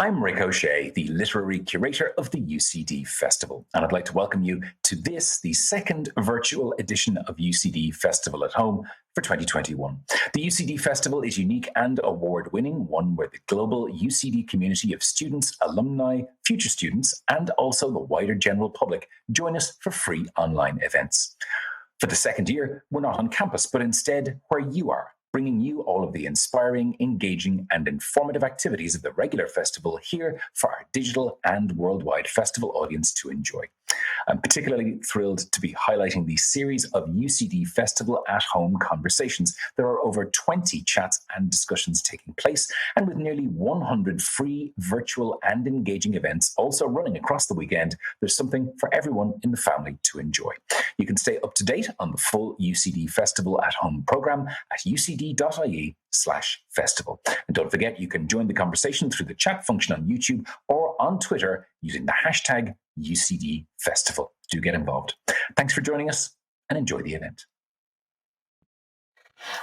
I'm Rick O'Shea, the literary curator of the UCD Festival, and I'd like to welcome you to this, the second virtual edition of UCD Festival at Home for 2021. The UCD Festival is unique and award-winning, one where the global UCD community of students, alumni, future students, and also the wider general public join us for free online events. For the second year, we're not on campus, but instead where you are, bringing you all of the inspiring, engaging, and informative activities of the regular festival here for our digital and worldwide festival audience to enjoy. I'm particularly thrilled to be highlighting the series of UCD Festival at Home conversations. There are over 20 chats and discussions taking place, and with nearly 100 free, virtual, and engaging events also running across the weekend, there's something for everyone in the family to enjoy. You can stay up to date on the full UCD Festival at Home program at ucd.ie/festival. And don't forget, you can join the conversation through the chat function on YouTube or on Twitter using the hashtag UCD Festival. Do get involved. Thanks for joining us and enjoy the event.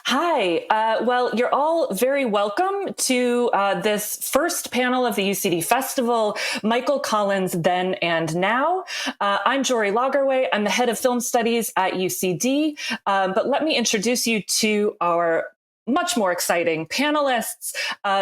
Hi. Well, you're all very welcome to this first panel of the UCD Festival, Michael Collins, Then and Now. I'm Jorie Lagerwey. I'm the head of film studies at UCD. But let me introduce you to our much more exciting panelists,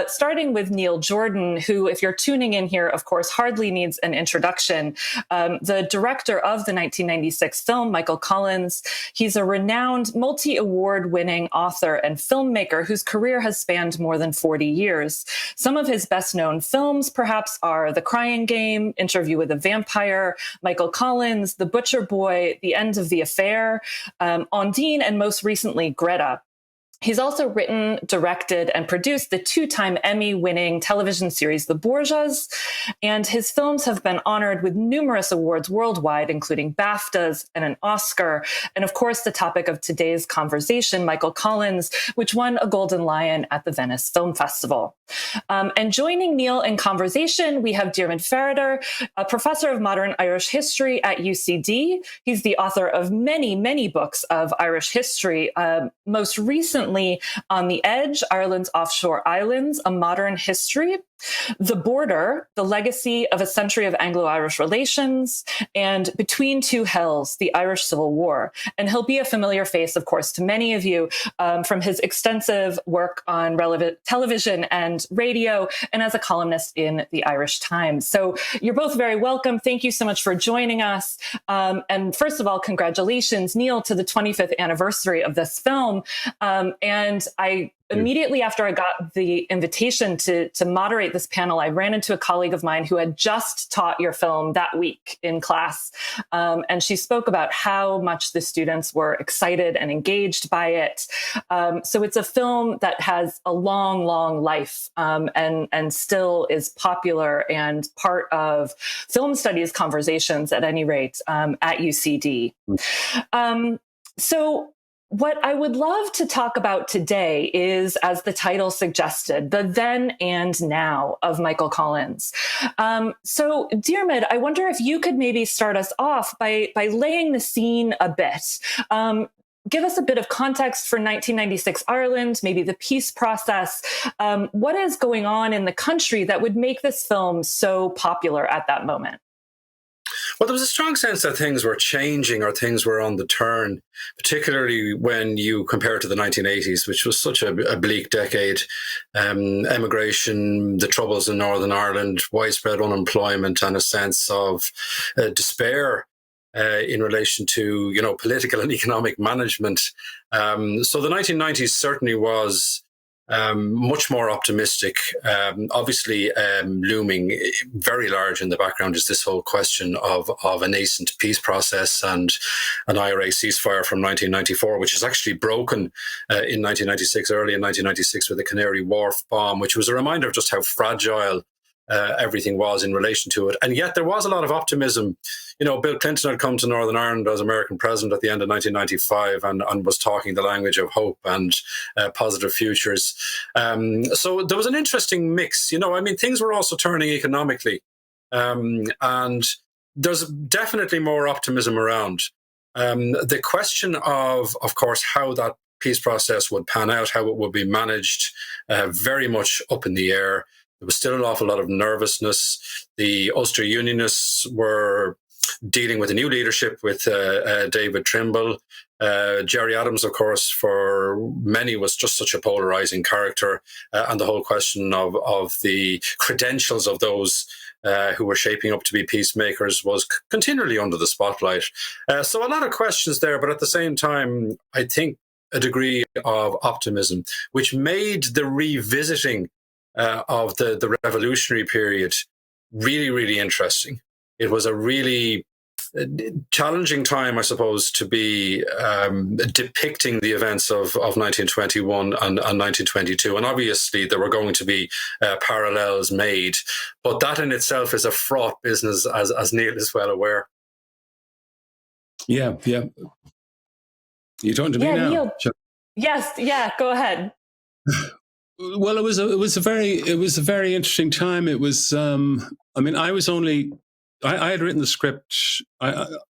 starting with Neil Jordan, who, if you're tuning in here, of course, hardly needs an introduction. The director of the 1996 film, Michael Collins. He's a renowned multi-award winning author and filmmaker whose career has spanned more than 40 years. Some of his best known films, perhaps, are The Crying Game, Interview with a Vampire, Michael Collins, The Butcher Boy, The End of the Affair, Ondine, and most recently, Greta. He's also written, directed, and produced the two-time Emmy-winning television series The Borgias, and his films have been honored with numerous awards worldwide, including BAFTAs and an Oscar, and of course the topic of today's conversation, Michael Collins, which won a Golden Lion at the Venice Film Festival. And joining Neil in conversation, we have Diarmaid Ferriter, a professor of modern Irish history at UCD. He's the author of many, many books of Irish history, most recently On the Edge, Ireland's Offshore Islands, A Modern History, The Border, The Legacy of a Century of Anglo-Irish Relations, and Between Two Hells, The Irish Civil War. And he'll be a familiar face, of course, to many of you from his extensive work on relevant television and radio, and as a columnist in the Irish Times. So you're both very welcome. Thank you so much for joining us. And first of all, congratulations, Neil, to the 25th anniversary of this film. And I immediately after I got the invitation to moderate this panel, I ran into a colleague of mine who had just taught your film that week in class. And she spoke about how much the students were excited and engaged by it. So it's a film that has a long, long life and still is popular and part of film studies conversations, at any rate, at UCD. So what I would love to talk about today is, as the title suggested, the then and now of Michael Collins. So, Diarmaid, I wonder if you could maybe start us off by laying the scene a bit. Give us a bit of context for 1996 Ireland, maybe the peace process. What is going on in the country that would make this film so popular at that moment? Well, there was a strong sense that things were changing or things were on the turn, particularly when you compare it to the 1980s, which was such a bleak decade. Emigration, the troubles in Northern Ireland, widespread unemployment, and a sense of despair in relation to, political and economic management. So the 1990s certainly was much more optimistic. Obviously, looming very large in the background is this whole question of a nascent peace process and an IRA ceasefire from 1994, which is actually broken in 1996, early in 1996, with the Canary Wharf bomb, which was a reminder of just how fragile everything was in relation to it. And yet there was a lot of optimism. Bill Clinton had come to Northern Ireland as American president at the end of 1995 and was talking the language of hope and positive futures. So there was an interesting mix. Things were also turning economically. And there's definitely more optimism around. The question of course, how that peace process would pan out, how it would be managed, very much up in the air. There was still an awful lot of nervousness. The Ulster Unionists were dealing with a new leadership with David Trimble. Gerry Adams, of course, for many was just such a polarizing character, and the whole question of the credentials of those who were shaping up to be peacemakers was continually under the spotlight. So a lot of questions there, but at the same time, I think a degree of optimism, which made the revisiting of the revolutionary period really, really interesting. It was a really challenging time, I suppose, to be depicting the events of 1921 and 1922. And obviously there were going to be parallels made, but that in itself is a fraught business, as Neil is well aware. Yeah. You're talking to me now? Neil. Yes, go ahead. Well, it was a very interesting time. It was, I had written the script.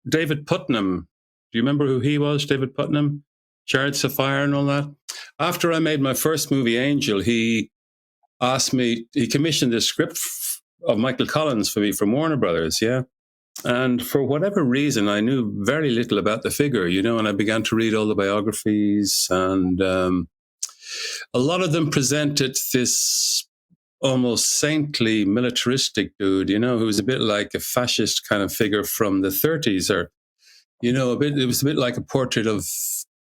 David Putnam, do you remember who he was? David Putnam, Jared Sapphire and all that. After I made my first movie, Angel, he commissioned this script of Michael Collins for me from Warner Brothers, yeah. And for whatever reason, I knew very little about the figure, and I began to read all the biographies, and a lot of them presented this almost saintly, militaristic dude, who was a bit like a fascist kind of figure from the 30s, or, it was a bit like a portrait of,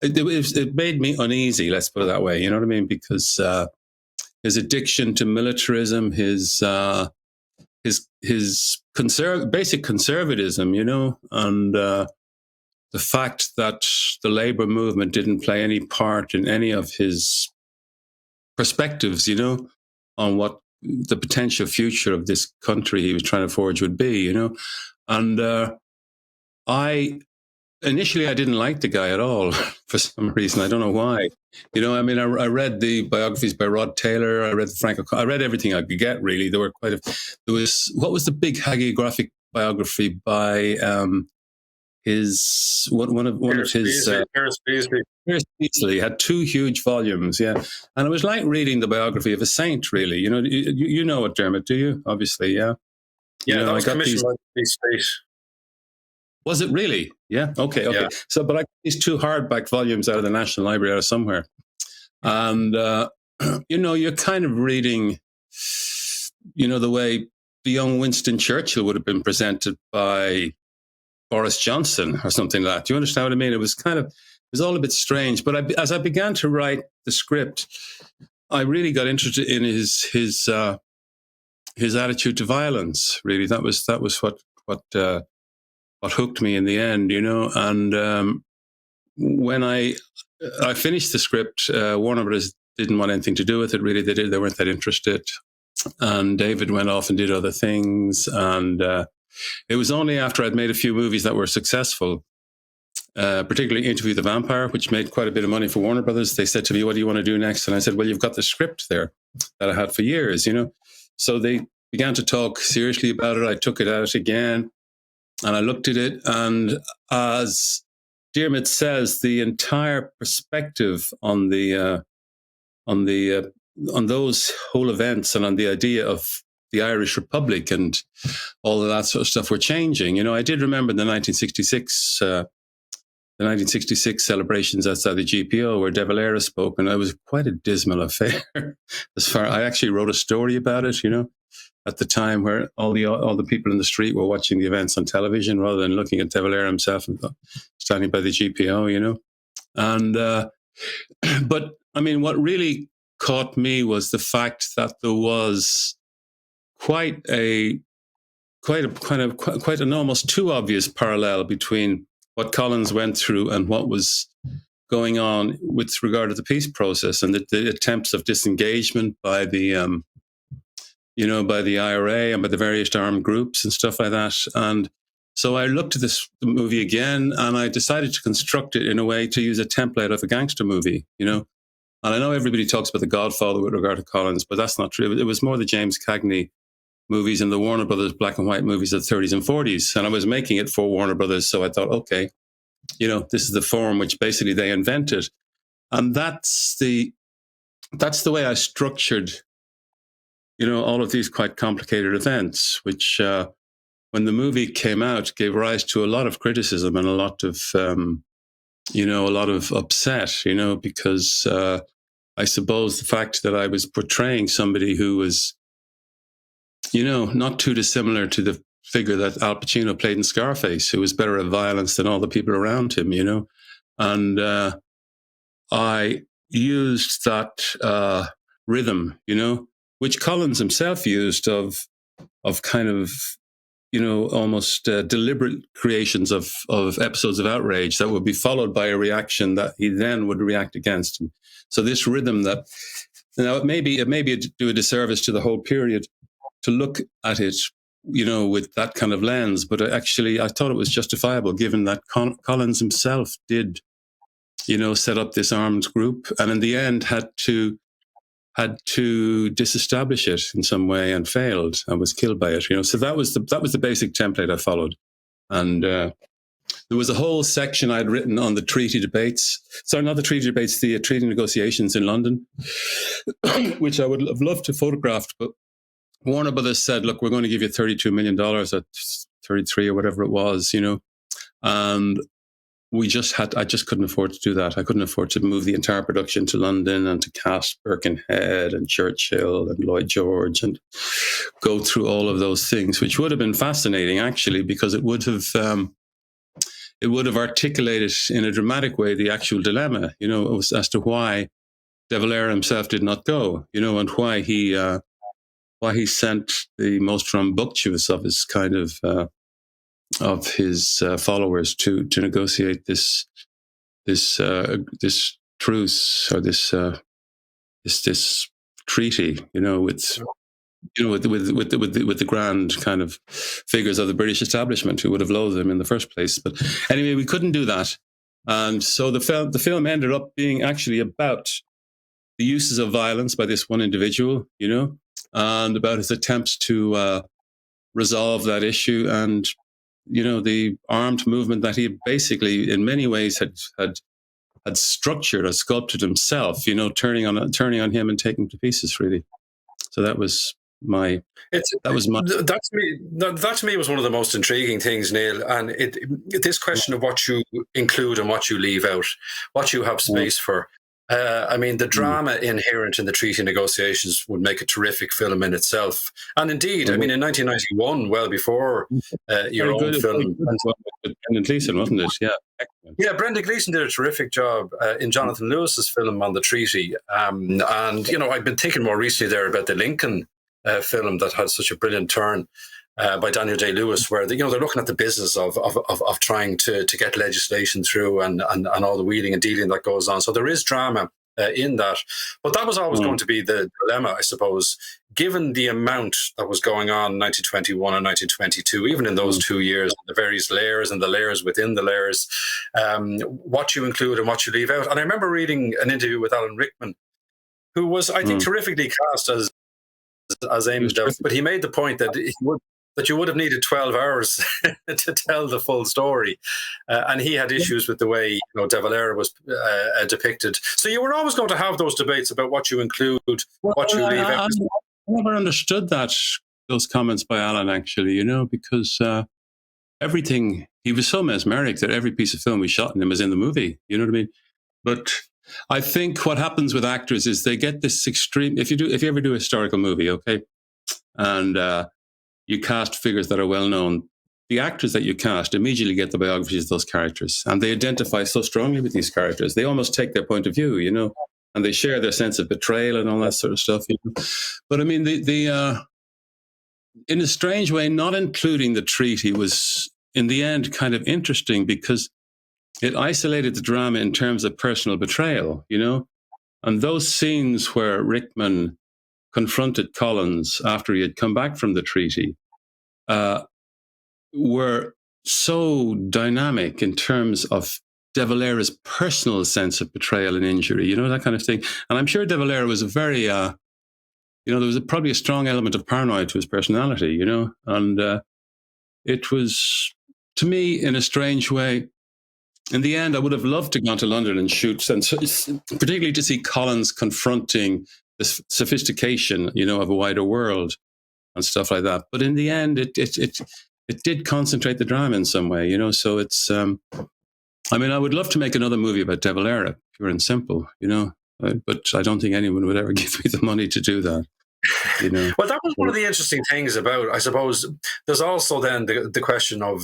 it made me uneasy, let's put it that way, you know what I mean? Because his addiction to militarism, his basic conservatism, and the fact that the labor movement didn't play any part in any of his perspectives, on what the potential future of this country he was trying to forge would be, And initially I didn't like the guy at all for some reason. I don't know why. I read the biographies by Rod Taylor. I read everything I could get, really. What was the big hagiographic biography by Pierce Beasley had 2 huge volumes, yeah. And it was like reading the biography of a saint, really. You know it, Diarmaid, do you? Obviously, yeah. Yeah, that was commissioned by the state. Was it really? Yeah. Okay. Yeah. So, but I got these 2 hardback volumes out of the National Library out of somewhere, and you're kind of reading, the way the young Winston Churchill would have been presented by Boris Johnson or something like that. Do you understand what I mean? It was all a bit strange. But as I began to write the script, I really got interested in his attitude to violence. Really, that was what hooked me in the end, And when I finished the script, Warner Brothers didn't want anything to do with it. Really, they weren't that interested. And David went off and did other things. And it was only after I'd made a few movies that were successful, particularly Interview the Vampire, which made quite a bit of money for Warner Brothers. They said to me, "What do you want to do next?" And I said, "Well, you've got the script there that I had for years, So they began to talk seriously about it. I took it out again. And I looked at it, and as Diarmaid says, the entire perspective on those whole events and on the idea of the Irish Republic and all of that sort of stuff were changing. I did remember the 1966 celebrations outside the GPO where De Valera spoke, and it was quite a dismal affair. I actually wrote a story about it, at the time, where all the people in the street were watching the events on television rather than looking at De Valera himself and standing by the GPO, And but I mean, what really caught me was the fact that there was quite an almost too obvious parallel between what Collins went through and what was going on with regard to the peace process and the attempts of disengagement by the by the IRA and by the various armed groups and stuff like that. And so I looked at the movie again, and I decided to construct it in a way to use a template of a gangster movie, And I know everybody talks about The Godfather with regard to Collins, but that's not true. It was more the James Cagney movies and the Warner Brothers black and white movies of the 30s and 40s. And I was making it for Warner Brothers, so I thought, okay, this is the form which basically they invented. And that's the way I structured all of these quite complicated events, which when the movie came out gave rise to a lot of criticism and a lot of upset, because I suppose the fact that I was portraying somebody who was, not too dissimilar to the figure that Al Pacino played in Scarface, who was better at violence than all the people around him, and I used that rhythm, which Collins himself used of kind of, almost deliberate creations of episodes of outrage that would be followed by a reaction that he then would react against. And so this rhythm that, it may do a disservice to the whole period to look at it, with that kind of lens, but I thought it was justifiable given that Collins himself did, set up this armed group, and in the end had to disestablish it in some way and failed and was killed by it. So that was the basic template I followed, and there was a whole section I'd written on the treaty debates. Sorry, not the treaty debates, the treaty negotiations in London, which I would have loved to photograph, but Warner Brothers said, "Look, we're going to give you $32 million at 33 or whatever it was, and I just couldn't afford to do that. I couldn't afford to move the entire production to London and to cast Birkenhead and Churchill and Lloyd George and go through all of those things, which would have been fascinating actually, because it would have articulated in a dramatic way the actual dilemma, as to why De Valera himself did not go, and why he sent the most rambunctious of his kind of followers to negotiate this truce, or this treaty, with the grand kind of figures of the British establishment who would have loathed them in the first place. But anyway, we couldn't do that, and so the film ended up being actually about the uses of violence by this one individual, and about his attempts to resolve that issue, and the armed movement that he basically in many ways had structured or sculpted himself, turning on him and taking him to pieces, really. So that to me was one of the most intriguing things, Neil. And this question of what you include and what you leave out, what you have space for. The drama inherent in the treaty negotiations would make a terrific film in itself. And indeed, in 1991, well before your own film. Brendan Gleeson, wasn't it? Yeah. Excellent. Yeah, Brendan Gleeson did a terrific job in Jonathan Lewis's film on the treaty. And I've been thinking more recently there about the Lincoln film that had such a brilliant turn. By Daniel Day-Lewis, where they're looking at the business of trying to get legislation through and all the wheeling and dealing that goes on. So there is drama in that, but that was always going to be the dilemma, I suppose, given the amount that was going on in 1921 and 1922, even in those 2 years, the various layers and the layers within the layers, what you include and what you leave out. And I remember reading an interview with Alan Rickman, who was, I think, terrifically cast as Amos, but he made the point that you would have needed 12 hours to tell the full story. And he had issues with the way De Valera was depicted. So you were always going to have those debates about what you include, what you leave out. I never understood those comments by Alan, actually, because everything, he was so mesmeric that every piece of film we shot in him was in the movie. You know what I mean? But I think what happens with actors is they get this extreme, if you ever do a historical movie, okay, and you cast figures that are well known, the actors that you cast immediately get the biographies of those characters, and they identify so strongly with these characters. They almost take their point of view, and they share their sense of betrayal and all that sort of stuff. But the in a strange way, not including the treaty was in the end kind of interesting, because it isolated the drama in terms of personal betrayal, and those scenes where Rickman confronted Collins after he had come back from the treaty were so dynamic in terms of De Valera's personal sense of betrayal and injury, that kind of thing. And I'm sure De Valera was a very, there was probably a strong element of paranoia to his personality, and it was, to me, in a strange way, in the end, I would have loved to go to London and shoot, and particularly to see Collins confronting this sophistication, of a wider world and stuff like that. But in the end, it did concentrate the drama in some way, So it's, I would love to make another movie about De Valera, pure and simple, but I don't think anyone would ever give me the money to do that. Well, that was one of the interesting things about, I suppose, there's also then the question of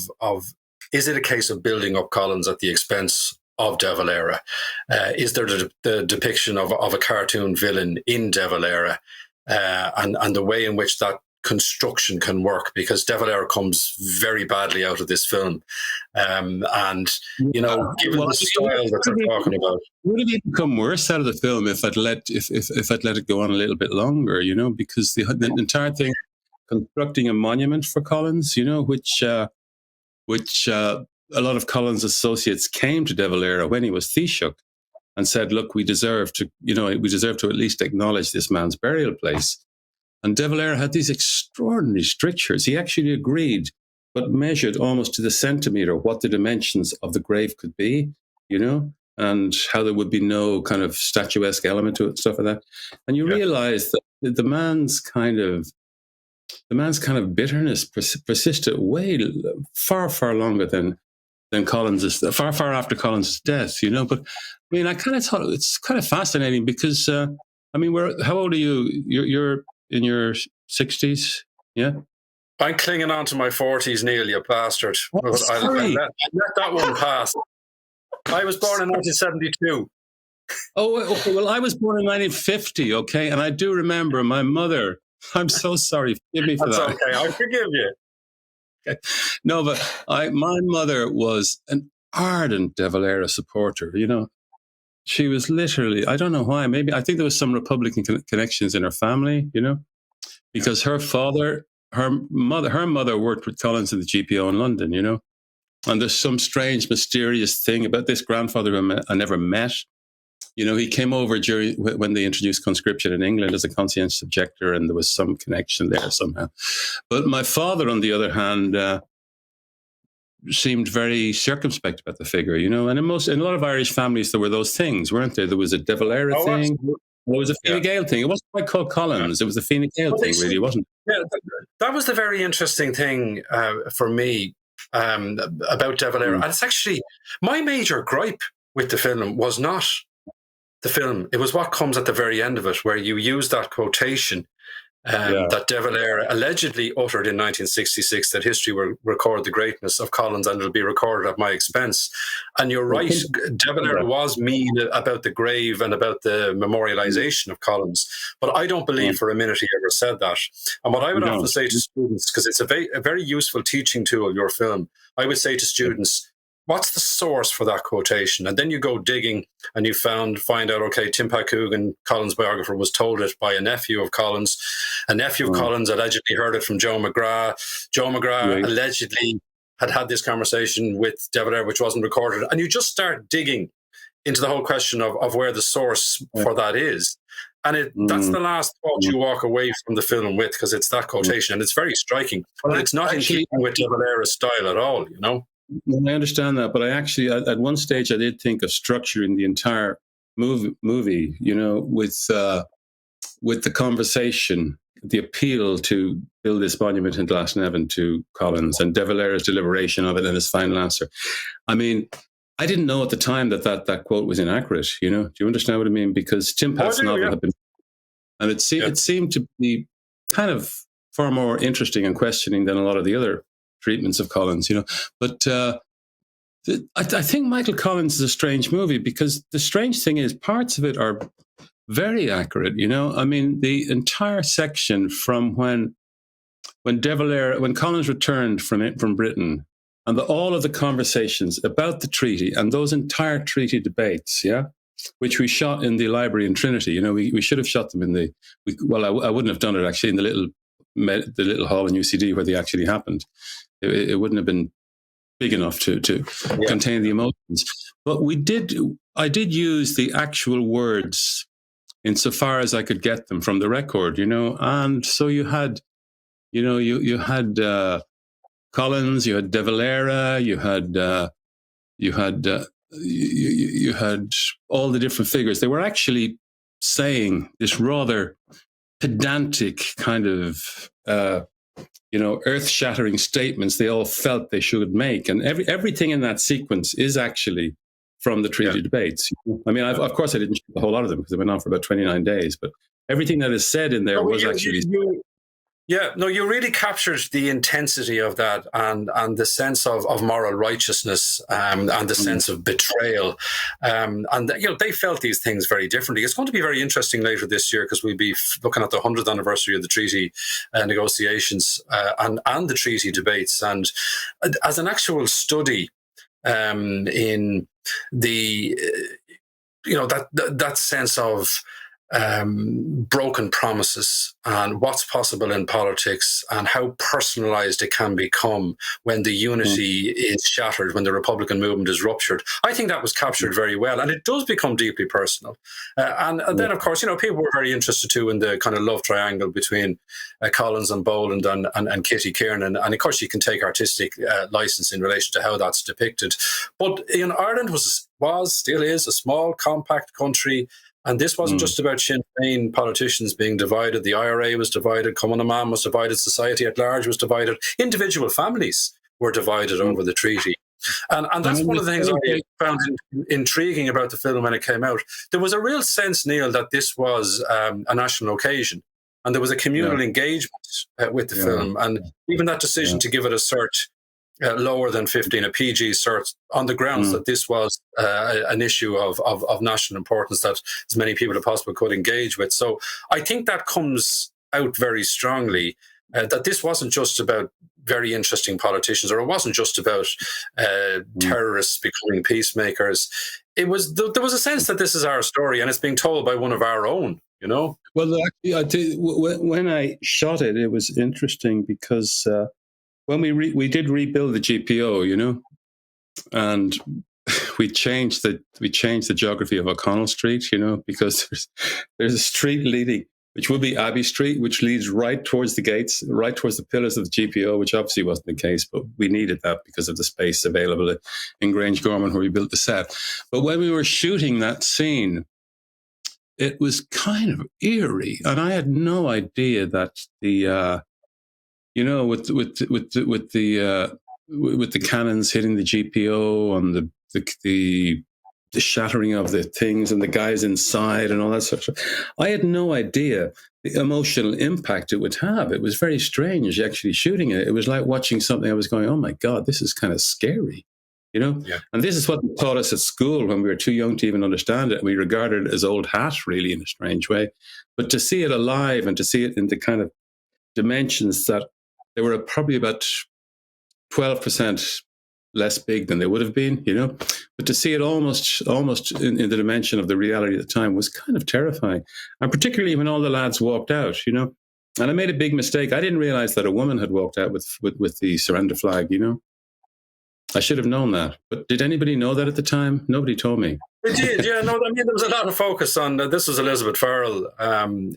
is it a case of building up Collins at the expense of De Valera? Is there the depiction of a cartoon villain in De Valera, and the way in which that construction can work? Because De Valera comes very badly out of this film, and given the style that they're talking about, would it even come worse out of the film if I'd let it go on a little bit longer? Because the entire thing, constructing a monument for Collins, which a lot of Collins' associates came to De Valera when he was Taoiseach and said, "Look, we deserve to at least acknowledge this man's burial place." And De Valera had these extraordinary strictures. He actually agreed, but measured almost to the centimeter what the dimensions of the grave could be, and how there would be no kind of statuesque element to it, stuff like that. And you realize that the man's kind of bitterness persisted way far longer than Collins's, far after Collins's death, But I kind of thought it's kind of fascinating because, how old are you? You're in your 60s, yeah? I'm clinging on to my 40s, Neil, you bastard. I let that one pass. I was born in 1972. Oh, okay. Well, I was born in 1950, okay? And I do remember my mother. I'm so sorry. Forgive me for that. That's okay. I forgive you. Okay. No, but my mother was an ardent De Valera supporter, She was literally, I don't know why, I think there was some Republican connections in her family, because her mother worked with Collins in the GPO in London, And there's some strange, mysterious thing about this grandfather who I never met. He came over when they introduced conscription in England as a conscientious objector, and there was some connection there somehow. But my father, on the other hand, seemed very circumspect about the figure, And in a lot of Irish families, there were those things, weren't there? There was a De Valera thing. Absolutely. There was a Fine Gael thing. It wasn't quite called Collins. It was the Fine Gael thing, really, wasn't it? Yeah, that was the very interesting thing for me about De Valera. And it's actually, my major gripe with the film was not the film. It was what comes at the very end of it, where you use that quotation that De Valera allegedly uttered in 1966, that history will record the greatness of Collins and it'll be recorded at my expense. And you're right, De Valera was mean about the grave and about the memorialization of Collins, but I don't believe for a minute he ever said that. And what I would often say to students, because it's a very useful teaching tool, your film, I would say to students, what's the source for that quotation? And then you go digging and you find out, okay, Tim Coogan, Collins' biographer, was told it by a nephew of Collins. A nephew of Collins allegedly heard it from Joe McGrath. Joe McGrath allegedly had this conversation with De Valera, which wasn't recorded. And you just start digging into the whole question of where the source for that is. And that's the last quote you walk away from the film with, because it's that quotation. And it's very striking. But it's not in keeping with De Valera's style at all, I understand that, but I actually, at one stage, I did think of structuring the entire movie, with the conversation, the appeal to build this monument in Glasnevin to Collins, and De Valera's deliberation of it and his final answer. I didn't know at the time that quote was inaccurate. Do you understand what I mean? Because Tim Pat's novel had been, and it seemed to be kind of far more interesting and questioning than a lot of the other treatments of Collins, But I think Michael Collins is a strange movie, because the strange thing is parts of it are very accurate, the entire section from when Collins returned from Britain, and all of the conversations about the treaty and those entire treaty debates, which we shot in the library in Trinity. We should have shot them I wouldn't have done it actually in the little hall in UCD where they actually happened. It wouldn't have been big enough to contain the emotions. But I did use the actual words insofar as I could get them from the record, And so you had, you had Collins, you had De Valera, you had all the different figures. They were actually saying this rather pedantic kind of, earth-shattering statements they all felt they should make. And everything in that sequence is actually from the treaty debates. I mean, of course, I didn't shoot the whole lot of them because they went on for about 29 days, but everything that is said in there was actually... you really captured the intensity of that and the sense of moral righteousness and the sense of betrayal. They felt these things very differently. It's going to be very interesting later this year because we'll be looking at the 100th anniversary of the treaty negotiations and the treaty debates. And as an actual study in the, that sense of broken promises and what's possible in politics and how personalized it can become when the unity is shattered, when the Republican movement is ruptured. I think that was captured very well, and it does become deeply personal. And then, of course, people were very interested too in the kind of love triangle between Collins and Boland and Kitty Kiernan. And of course, you can take artistic license in relation to how that's depicted. But Ireland still is a small, compact country. And this wasn't just about Sinn Féin politicians being divided. The IRA was divided. Cumann na mBan was divided. Society at large was divided. Individual families were divided over the treaty. And that's one of the things I found intriguing about the film when it came out. There was a real sense, Neil, that this was a national occasion. And there was a communal engagement with the film. And even that decision to give it a cert lower than 15, a PG cert, on the grounds that this was an issue of national importance that as many people as possible could engage with. So I think that comes out very strongly, that this wasn't just about very interesting politicians, or it wasn't just about terrorists becoming peacemakers. There was a sense that this is our story and it's being told by one of our own, Well, actually, when I shot it, it was interesting because... when we did rebuild the GPO, and we changed the geography of O'Connell Street, because there's a street leading, which would be Abbey Street, which leads right towards the gates, right towards the pillars of the GPO, which obviously wasn't the case, but we needed that because of the space available in Grange Gorman where we built the set. But when we were shooting that scene, it was kind of eerie, and I had no idea that the with the cannons hitting the GPO and the shattering of the things and the guys inside and all that sort of stuff, I had no idea the emotional impact it would have. It was very strange actually shooting it. It was like watching something. I was going, oh my God, this is kind of scary, And this is what they taught us at school when we were too young to even understand it. We regarded it as old hat, really, in a strange way. But to see it alive and to see it in the kind of dimensions that they were probably about 12% less big than they would have been, But to see it almost in the dimension of the reality at the time was kind of terrifying. And particularly when all the lads walked out, And I made a big mistake. I didn't realize that a woman had walked out with the surrender flag, I should have known that. But did anybody know that at the time? Nobody told me. They did, yeah. No, there was a lot of focus on this was Elizabeth Farrell,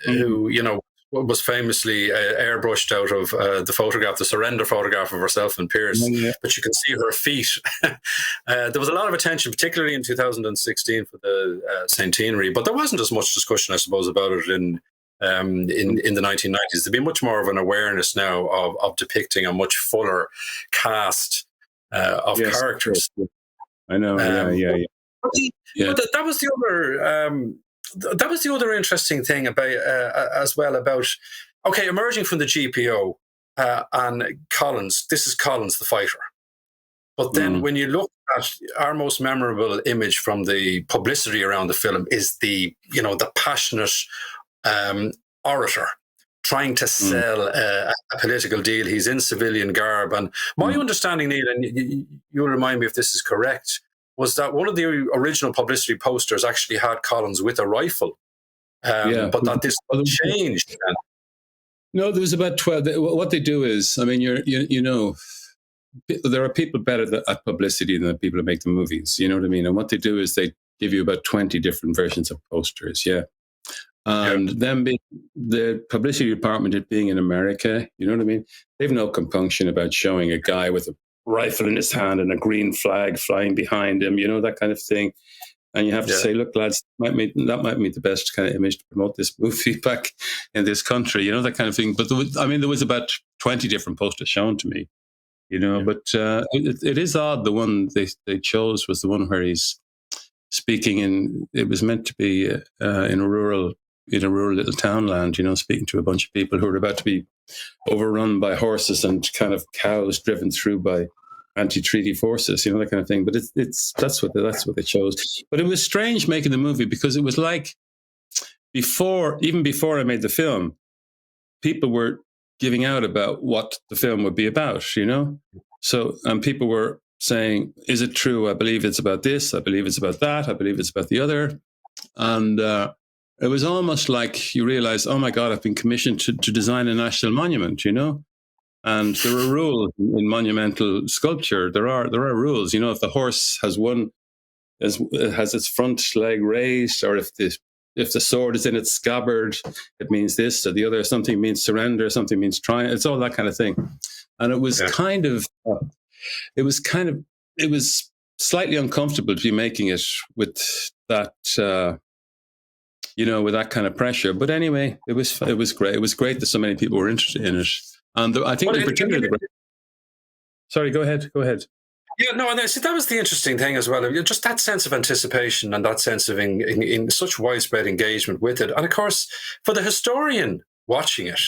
who, was famously airbrushed out of the photograph, the surrender photograph of herself and Pierce, but you can see her feet. There was a lot of attention, particularly in 2016 for the centenary, but there wasn't as much discussion, I suppose, about it in the 1990s. There's been much more of an awareness now of depicting a much fuller cast of characters. I know, But that was the other... that was the other interesting thing about emerging from the GPO and Collins. This is Collins the fighter. But then when you look at our most memorable image from the publicity around the film is the passionate orator trying to sell a political deal. He's in civilian garb. And my understanding, Neil, and you'll remind me if this is correct, was that one of the original publicity posters actually had Collins with a rifle, but that this changed. No, there was about 12. What they do is, I mean, there are people better at publicity than the people who make the movies. You know what I mean? And what they do is they give you about 20 different versions of posters, And then the publicity department, it being in America, you know what I mean? They've no compunction about showing a guy with a rifle in his hand and a green flag flying behind him, that kind of thing. And you have to say, look, lads, that might be the best kind of image to promote this movie back in this country, that kind of thing. But there was about 20 different posters shown to me, but it is odd. The one they chose was the one where he's speaking it was meant to be in a rural little townland, speaking to a bunch of people who were about to be overrun by horses and kind of cows driven through by anti-treaty forces, that kind of thing. But that's what they chose. But it was strange making the movie, because it was like even before I made the film, people were giving out about what the film would be about, So, and people were saying, is it true? I believe it's about this. I believe it's about that. I believe it's about the other. And it was almost like you realize, oh my God, I've been commissioned to design a national monument, And there are rules in monumental sculpture. There are rules. If the horse has its front leg raised, or if the sword is in its scabbard, it means this or the other. Something means surrender. Something means triumph. It's all that kind of thing. And it was it was slightly uncomfortable to be making it with that. With that kind of pressure. But anyway, it was great. It was great that so many people were interested in it. And I think in particular, sorry, go ahead. Yeah, no, and that was the interesting thing as well. Just that sense of anticipation and that sense of in such widespread engagement with it. And of course, for the historian watching it,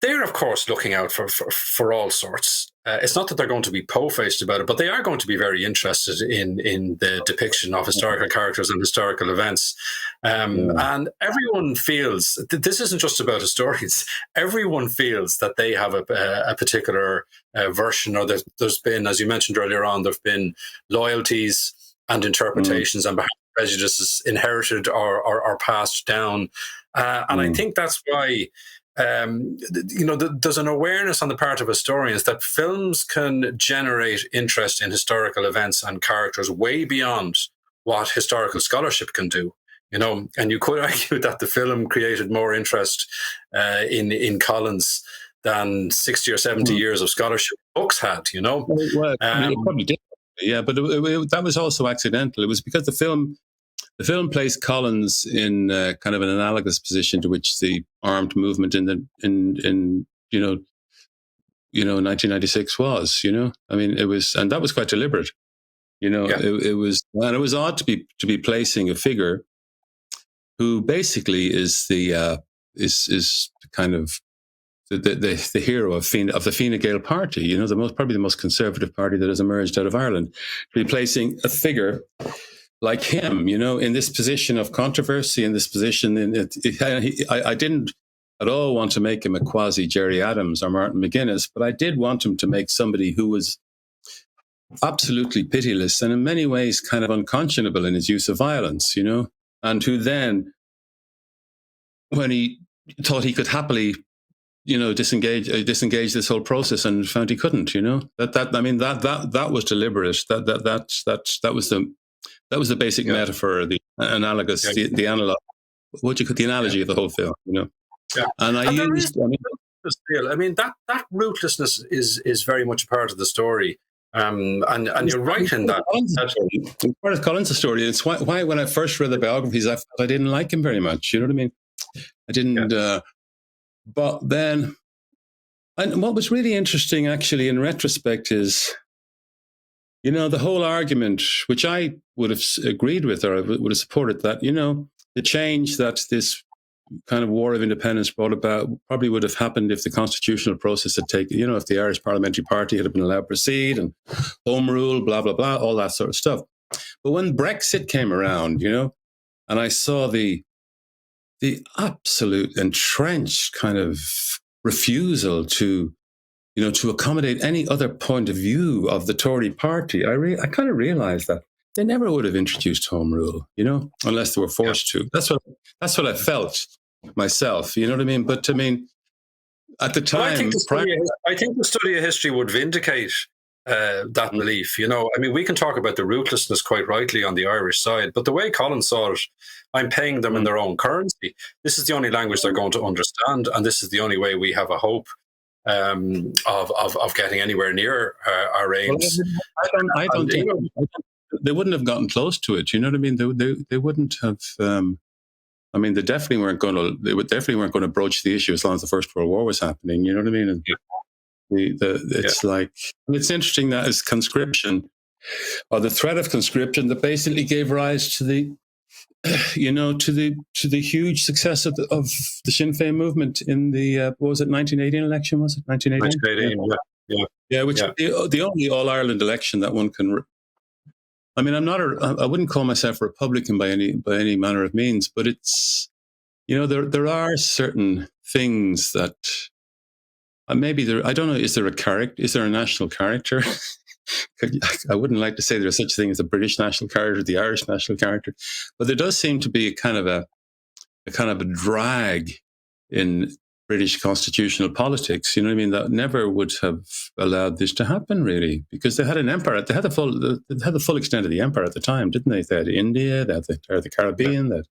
they're of course looking out for all sorts. It's not that they're going to be po-faced about it, but they are going to be very interested in the depiction of historical characters and historical events. And everyone feels this isn't just about historians. Everyone feels that they have a particular version, or there's been, as you mentioned earlier on, there've been loyalties and interpretations and prejudices inherited or passed down. And I think that's why there's an awareness on the part of historians that films can generate interest in historical events and characters way beyond what historical scholarship can do. And you could argue that the film created more interest in Collins than 60 or 70 years of scholarship books had. Well, it probably did. Yeah, but that was also accidental. It was because the film placed Collins in kind of an analogous position to which the armed movement in 1996 was. I mean, it was, and that was quite deliberate. It was, and it was odd to be placing a figure who basically is is kind of the hero of the Fine Gael party. Probably the most conservative party that has emerged out of Ireland. To be placing a figure like him, in this position of controversy, in this position, I didn't at all want to make him a quasi Jerry Adams or Martin McGuinness, but I did want him to make somebody who was absolutely pitiless and in many ways kind of unconscionable in his use of violence, and who then, when he thought he could happily, disengage this whole process, and found he couldn't, that was deliberate. That was the basic metaphor, the analogous, the analog. The analogy of the whole film, Yeah. And that ruthlessness is very much a part of the story. And you're right in that. It's part of Collins' story. It's why when I first read the biographies, I felt I didn't like him very much. You know what I mean? I didn't. But then, and what was really interesting, actually, in retrospect, is, the whole argument, which I would have agreed with, or I would have supported, that, the change that this kind of war of independence brought about probably would have happened if the constitutional process had taken, if the Irish Parliamentary Party had been allowed to proceed, and home rule, blah, blah, blah, all that sort of stuff. But when Brexit came around, and I saw the absolute entrenched kind of refusal to accommodate any other point of view of the Tory party, I kind of realized that they never would have introduced home rule, unless they were forced to. That's what I felt myself. You know what I mean? But I mean, at the time, well, I think the study of history would vindicate that belief. We can talk about the ruthlessness quite rightly on the Irish side, but the way Collins saw it, I'm paying them in their own currency. This is the only language they're going to understand, and this is the only way we have a hope of getting anywhere near our aims. Well, I don't they wouldn't have gotten close to it. You know what I mean? They wouldn't have. I mean, they definitely weren't going to broach the issue as long as the First World War was happening. You know what I mean? And it's like, it's interesting that as conscription, or the threat of conscription, that basically gave rise to the, to the huge success of the Sinn Féin movement in the what was it, 1918 election? Was it 1918? 1918, yeah. Which is the only All Ireland election that one can. I mean, I wouldn't call myself a Republican by any manner of means, but it's, there are certain things that maybe there. I don't know. Is there a national character? I wouldn't like to say there's such a thing as a British national character, the Irish national character, but there does seem to be a kind of a drag in British constitutional politics. You know what I mean? That never would have allowed this to happen, really, because they had an empire. They had the full extent of the empire at the time, didn't they? They had India, they had the Caribbean, they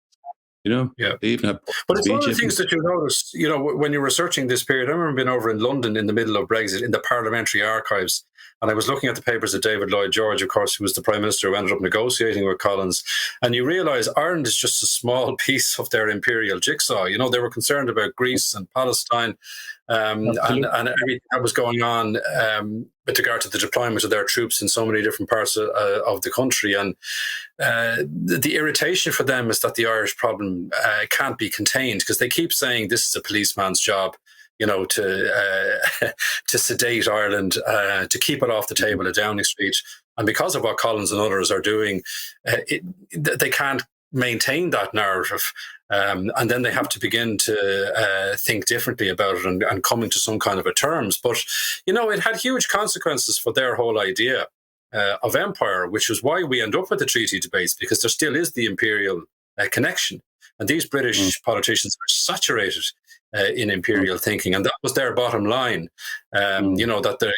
even have. But it's one of the things that you notice, when you're researching this period. I remember being over in London in the middle of Brexit in the parliamentary archives, and I was looking at the papers of David Lloyd George, of course, who was the Prime Minister who ended up negotiating with Collins. And you realise Ireland is just a small piece of their imperial jigsaw. They were concerned about Greece and Palestine and everything that was going on with regard to the deployment of their troops in so many different parts of the country. And the irritation for them is that the Irish problem can't be contained, because they keep saying this is a policeman's job. To sedate Ireland, to keep it off the table at Downing Street. And because of what Collins and others are doing, they can't maintain that narrative. And then they have to begin to think differently about it and come into some kind of a terms. But, it had huge consequences for their whole idea of empire, which is why we end up with the treaty debates, because there still is the imperial connection. And these British politicians are saturated in imperial thinking, and that was their bottom line. That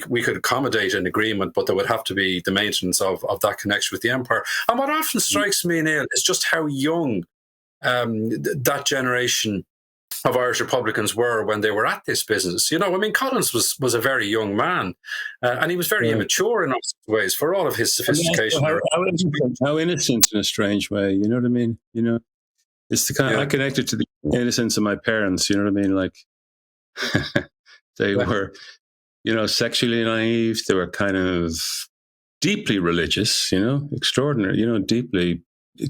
we could accommodate an agreement, but there would have to be the maintenance of that connection with the empire. And what often strikes me, Neil, is just how young that generation of Irish Republicans were when they were at this business. Collins was a very young man, and he was very immature in all ways, for all of his sophistication. How innocent in a strange way, you know what I mean? It's the kind I connected to the innocence of my parents, you know what I mean? Like, they were, sexually naive. They were kind of deeply religious, extraordinary, deeply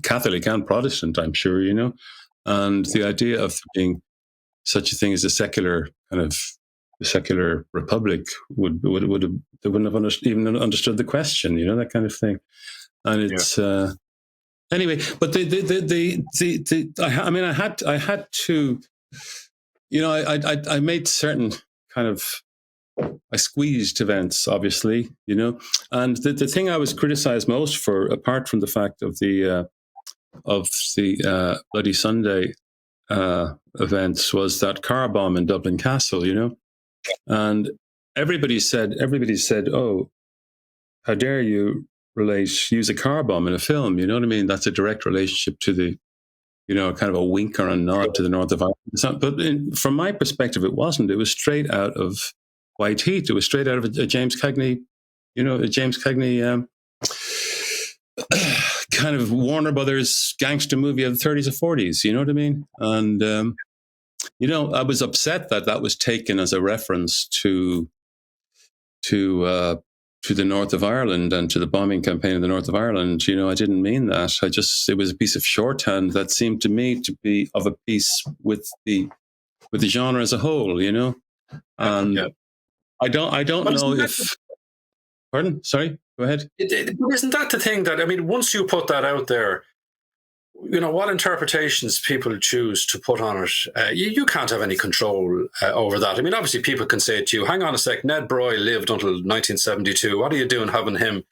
Catholic and Protestant, I'm sure, and the idea of being such a thing as a secular republic they wouldn't have even understood the question, that kind of thing. And it's, anyway, but I had to, I made certain kind of, I squeezed events, obviously, and the thing I was criticized most for, apart from the fact of the Bloody Sunday events, was that car bomb in Dublin Castle, and everybody said, oh, how dare you use a car bomb in a film, you know what I mean? That's a direct relationship to the, kind of a wink or a nod to the north of Ireland. But from my perspective, it wasn't. It was straight out of White Heat. It was straight out of a James Cagney, kind of Warner Brothers gangster movie of the 30s or 40s, you know what I mean? And, I was upset that was taken as a reference to the north of Ireland and to the bombing campaign in the north of Ireland. I didn't mean that. It was a piece of shorthand that seemed to me to be of a piece with the genre as a whole, And I don't know if. Pardon? Sorry, go ahead. Isn't that the thing that, once you put that out there, what interpretations people choose to put on it, you can't have any control over that. Obviously people can say to you, hang on a sec, Ned Broy lived until 1972. What are you doing having him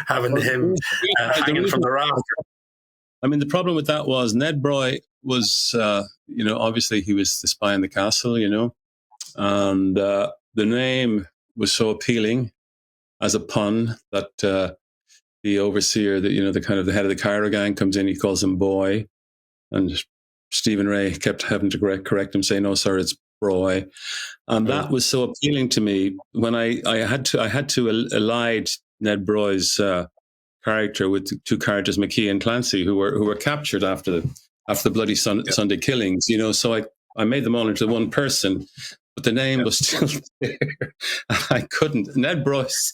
hanging from the raft? The problem with that was Ned Broy was, obviously he was the spy in the castle, and the name was so appealing as a pun that the overseer, the kind of the head of the Cairo gang comes in, he calls him Boy, and Stephen Ray kept having to correct him, say, no, sir, it's Broy. And that was so appealing to me when I had to elide Ned Broy's character with two characters, McKee and Clancy, who were captured after the bloody Sunday killings. So I made them all into one person, but the name was still there. I couldn't. Ned Bryce,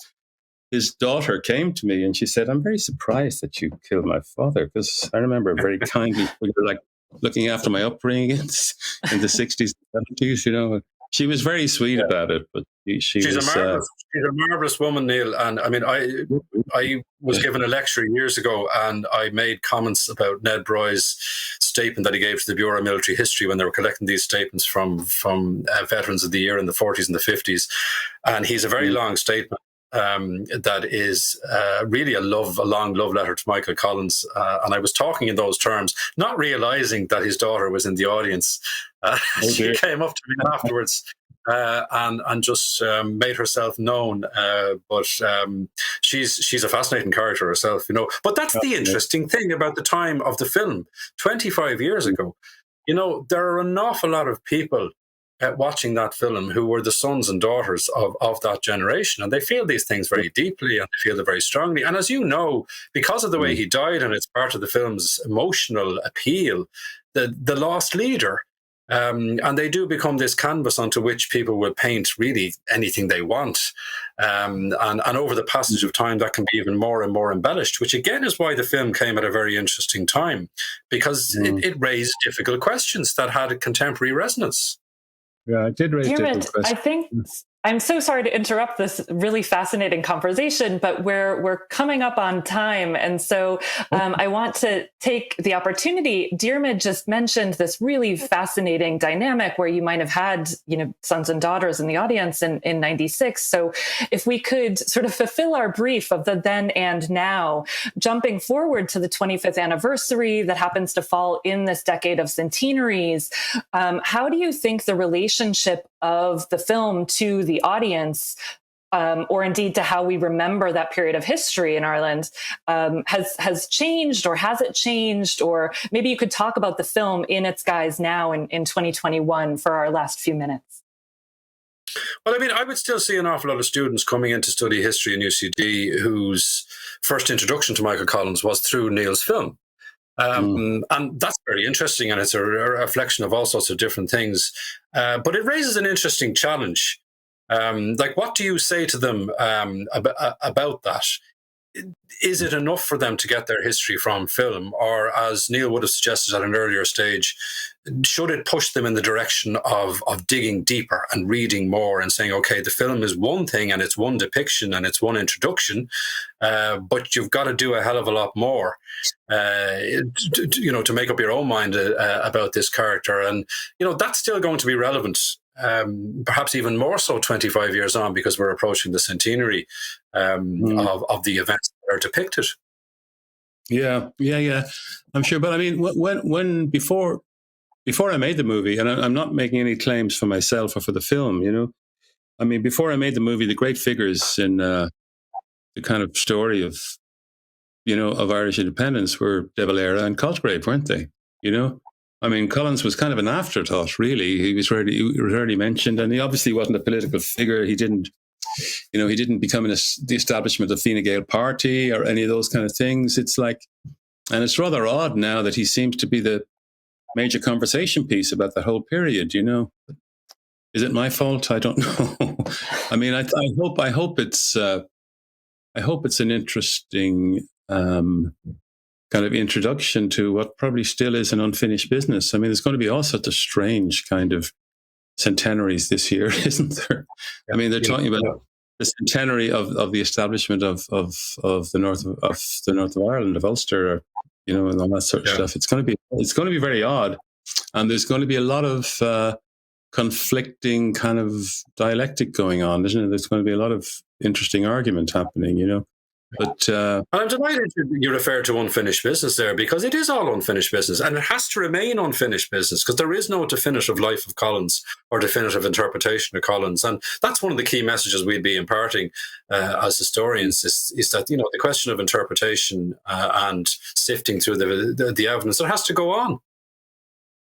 his daughter, came to me and she said, "I'm very surprised that you killed my father," because I remember very kindly, like looking after my upbringing in the 60s and 70s. She was very sweet about it, but she's a marvelous woman, Neil. And I mean, I was given a lecture years ago, and I made comments about Ned Bryce's statement that he gave to the Bureau of Military History when they were collecting these statements from veterans of the year in the 40s and the 50s. And he's a very long statement. That is really a long love letter to Michael Collins. And I was talking in those terms, not realizing that his daughter was in the audience. She came up to me afterwards and just made herself known. But she's a fascinating character herself, But that's the interesting thing about the time of the film, 25 years ago. There are an awful lot of people watching that film who were the sons and daughters of that generation, and they feel these things very deeply and they feel them very strongly. And as you know, because of the way he died, and it's part of the film's emotional appeal, the lost leader, and they do become this canvas onto which people will paint really anything they want, and over the passage of time that can be even more and more embellished, which again is why the film came at a very interesting time, because it raised difficult questions that had a contemporary resonance. Yeah, I did raise different questions. I think I'm so sorry to interrupt this really fascinating conversation, but we're coming up on time. And so I want to take the opportunity. Diarmaid just mentioned this really fascinating dynamic where you might have had, sons and daughters in the audience in 96. So if we could sort of fulfill our brief of the then and now, jumping forward to the 25th anniversary that happens to fall in this decade of centenaries, how do you think the relationship of the film to the audience, or indeed to how we remember that period of history in Ireland, has changed, or has it changed? Or maybe you could talk about the film in its guise now in 2021 for our last few minutes. Well, I mean, I would still see an awful lot of students coming in to study history in UCD whose first introduction to Michael Collins was through Neil's film. And that's very interesting, and it's a reflection of all sorts of different things. But it raises an interesting challenge. Like, what do you say to them about that? Is it enough for them to get their history from film? Or, as Neil would have suggested at an earlier stage, should it push them in the direction of digging deeper and reading more and saying, okay, the film is one thing and it's one depiction and it's one introduction, but you've got to do a hell of a lot more, to make up your own mind about this character. And, that's still going to be relevant. Perhaps even more so 25 years on, because we're approaching the centenary of the events that are depicted. Yeah. I'm sure. But I mean, when before I made the movie, and I'm not making any claims for myself or for the film, I mean, before I made the movie, the great figures in the kind of story of Irish independence were De Valera and Cosgrave, weren't they? I mean, Collins was kind of an afterthought, really. He was rarely mentioned, and he obviously wasn't a political figure. He didn't become the establishment of Fine Gael party or any of those kind of things. It's like, and it's rather odd now that he seems to be the major conversation piece about the whole period. Is it my fault? I don't know. I mean, I hope it's an interesting kind of introduction to what probably still is an unfinished business. I mean, there's going to be all sorts of strange kind of centenaries this year, isn't there? I mean, they're talking about the centenary of the establishment of the north of Ireland, of Ulster, and all that sort of stuff. It's going to be very odd, and there's going to be a lot of conflicting kind of dialectic going on, isn't it? There's going to be a lot of interesting argument happening, But I'm delighted you refer to unfinished business there, because it is all unfinished business, and it has to remain unfinished business, because there is no definitive life of Collins or definitive interpretation of Collins. And that's one of the key messages we'd be imparting as historians is that, the question of interpretation and sifting through the evidence, it has to go on.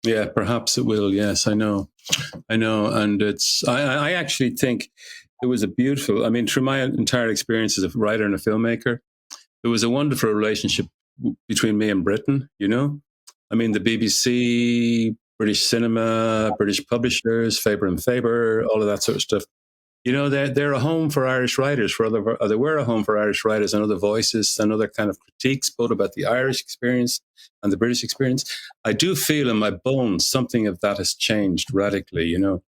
Yeah, perhaps it will. Yes, I know. And I actually think it was through my entire experience as a writer and a filmmaker, there was a wonderful relationship between me and Britain, you know. I mean, the BBC, British cinema, British publishers, Faber and Faber, all of that sort of stuff. You know, they're a home for Irish writers, they were a home for Irish writers and other voices and other kind of critiques, both about the Irish experience and the British experience. I do feel in my bones something of that has changed radically, you know.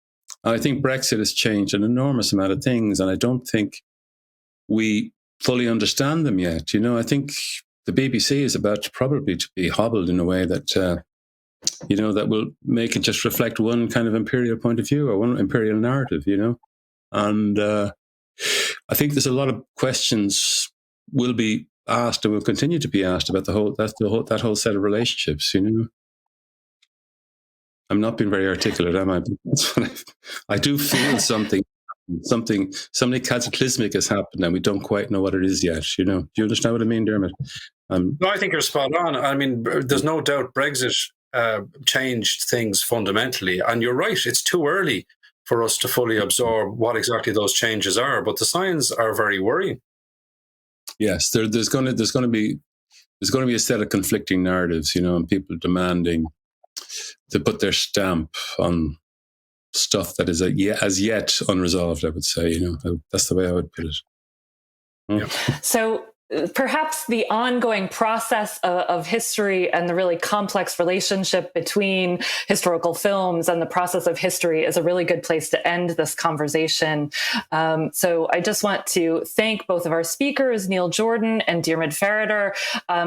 I think Brexit has changed an enormous amount of things, and I don't think we fully understand them yet. You know, I think the BBC is about probably to be hobbled in a way that, you know, that will make it just reflect one kind of imperial point of view or one imperial narrative, you know. And I think there's a lot of questions will be asked and will continue to be asked about that whole set of relationships, you know. I'm not being very articulate, am I? I do feel something cataclysmic has happened and we don't quite know what it is yet, you know. Do you understand what I mean, Diarmaid? No, I think you're spot on. I mean, there's no doubt Brexit changed things fundamentally. And you're right, it's too early for us to fully absorb what exactly those changes are. But the signs are very worrying. Yes, there's going to be a set of conflicting narratives, you know, and people demanding to put their stamp on stuff that is as yet unresolved, I would say, you know. That's the way I would put it. Yeah. So perhaps the ongoing process of history and the really complex relationship between historical films and the process of history is a really good place to end this conversation. So I just want to thank both of our speakers, Neil Jordan and Diarmaid Ferriter,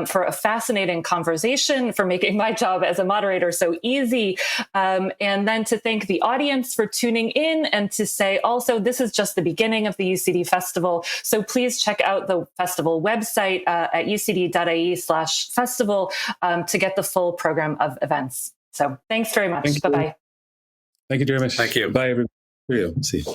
for a fascinating conversation, for making my job as a moderator so easy. And then to thank the audience for tuning in, and to say also, this is just the beginning of the UCD Festival. So please check out the festival website at ucd.ie/festival to get the full program of events. So thanks very much. Bye-bye. Thank you, Diarmaid. Thank you. Bye, everybody. See you.